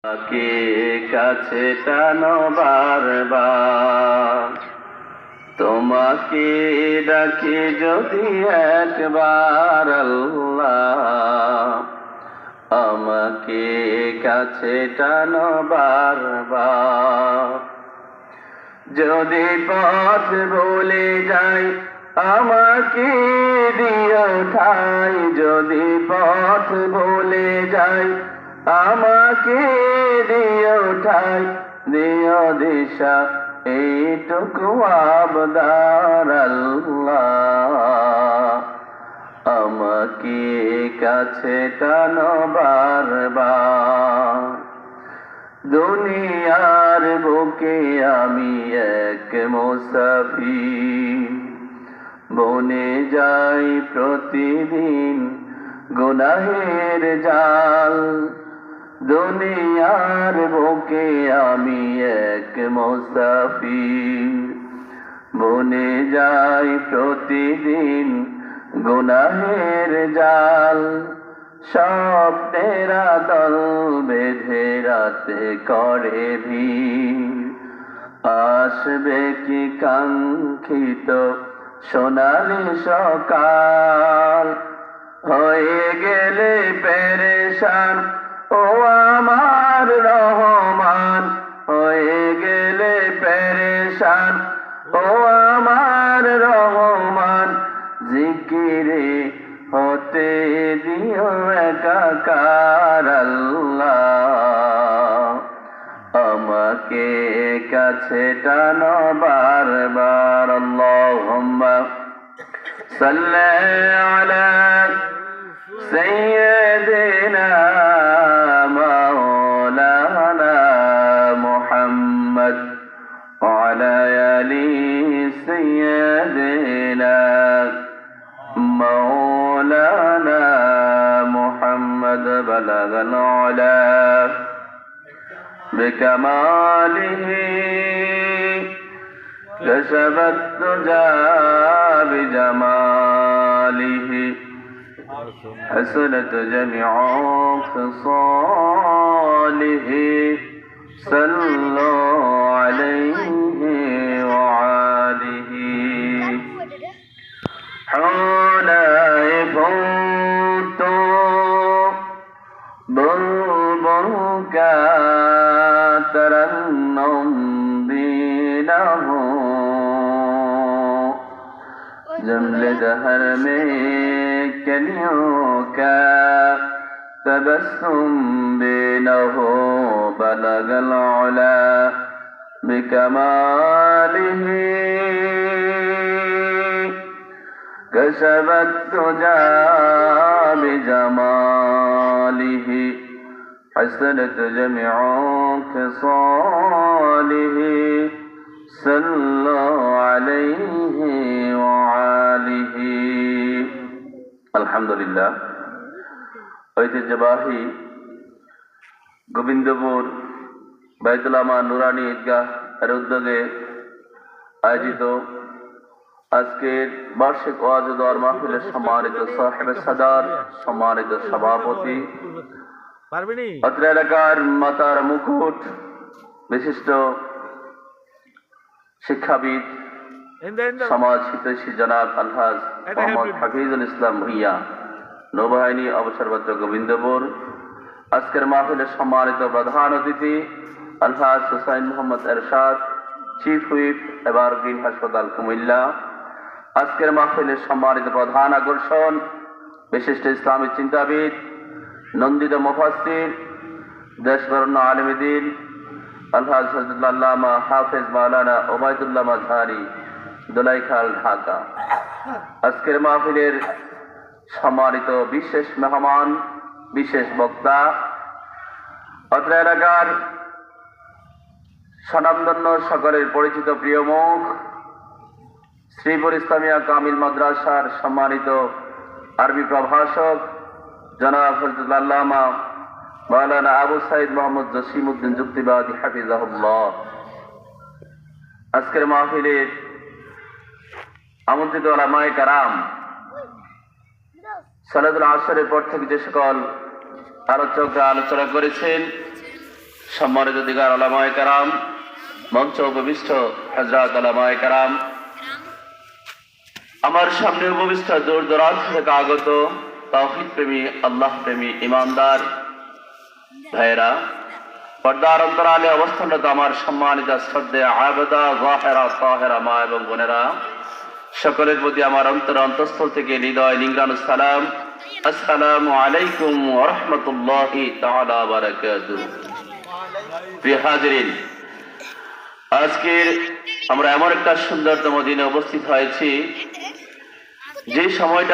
কে কাছে টানো বারবার, তোমাকে ডাকি যদি একবার আল্লাহ, আমাকে কাছে টানো বারবার। যদি পথ ভুলে যাই আমাকে দিও ঠাই, যদি পথ ভুলে যাই আমাকে দিও ঠাই, দিও দিশা এইটুকু আবদার আল্লাহ, আমাকে কাছে টানো বারবার। দুনিয়ার বুকে আমি এক মুসাফির, বনে যাই প্রতিদিন গুনাহের জাল। দুনিয়ার বুকে আমি এক মুসাফির, বনে যাই প্রতিদিন গুনাহের জাল। স্বপ্নের দল বেঁধে রাতে করে ভিড়, আসবে কি কাঙ্ক্ষিত সোনালি সকাল। হয়ে গেলে পেরেশান ও আমার রহমান, হয়ে গেলে পেরেশান ও আমার রহমান। জিকিরে হতে দিও একাকার আল্লাহ, আমাকে কাছে টানো বারবার। আল্লাহুম্মা সাল্লি আলা সাইয়্যিদিনা মাওলানা মুহাম্মদ ওয়া আলা আলি সাইয়্যিদিনা مولانا محمد بلغ العلا بكماله كشف الدجى بجماله حسنت جميع خصاله صلوا عليه وآله तरन्नुम दीनहु जमले दहर में कलियों का तबस्सुम बेनहु बलगल उला बिकमालिही كشف الدجى بجماله حسنت جميع خصاله صلوا عليه وآله الحمد لله। ঐতিহ্যবাহী গোবিন্দপুর বাইতুল আমান নুরানি ঈদগাহ এর উদ্যোগে আয়োজিত আজকের বার্ষিক ওয়াজ ও দোয়ার মাহফিলের সম্মানিত সাহেবে সাদার, সম্মানিত সভাপতি, অত্র এলাকার মাতার মুকুট, বিশিষ্ট শিক্ষাবিদ, সমাজ হিতৈষী জনাব আলহাজ মোহাম্মদ হাফিজুল ইসলাম ভুইয়া, নৌবাহিনী অবসরপ্রাপ্ত গোবিন্দপুর। আজকের মাহফিলের সম্মানিত প্রধান অতিথি আলহাজ হুসাইন মোহাম্মদ এরশাদ, চিফ হুইপ এভারগ্রিন হাসপাতাল কুমিল্লা। আজকের মাহফিলের সম্মানিত প্রধান আকর্ষণ বিশিষ্ট ইসলামী চিন্তাবিদ, নন্দিত মুফাসসির, দেশবরণ্য আলেমে দ্বীন আলহাজ হযরত আল্লামা হাফেজ মাওলানা ওবায়দুল্লাহ মাযহারি, দোলাইখাল, ঢাকা। আজকের মাহফিলের সম্মানিত বিশেষ মেহমান, বিশেষ বক্তা, অত্র এলাকার স্বনামধন্য সকলের পরিচিত প্রিয় মুখ, শ্রীপুর ইসলামিয়া কামিল মাদ্রাসার সম্মানিত আরবি প্রভাষক জনাব হযরত আল্লামা মাওলানা আবু সাইদ মোহাম্মদ জসিমউদ্দিন যুক্তিবাদী হাফিজাহুল্লাহ। আজকের মাহফিলে আমন্ত্রিত উলামায়ে কেরাম, সালাতুল আসরের পর থেকে যে সকল আলোচকরা আলোচনা করেছেন, সম্মানিত দিগার ওলামায়ে কেরাম, মঞ্চ উপবিষ্ট হযরত ওলামায়ে কেরাম, আমার সামনে উপবিষ্ট দূর দূরান্ত থেকে আগত তাওহীদ প্রেমী, আল্লাহ প্রেমী ইমানদার ভাইরা, পর্দার অন্তরালে অবস্থানরত আমার সম্মানিত শ্রদ্ধেয় আবেদা যাহেরা তাহেরা মা এবং বোনেরা, সকলের প্রতি আমার অন্তঃস্থল থেকে হৃদয় নিংড়ানো সালাম। আসসালামু আলাইকুম ওয়া রাহমাতুল্লাহি তাআলা ওয়া বারাকাতুহু। প্রিয় হাজিরিন, আজকে আমরা এমন একটা সুন্দরতম দিনে উপস্থিত হয়েছি যে সময়টা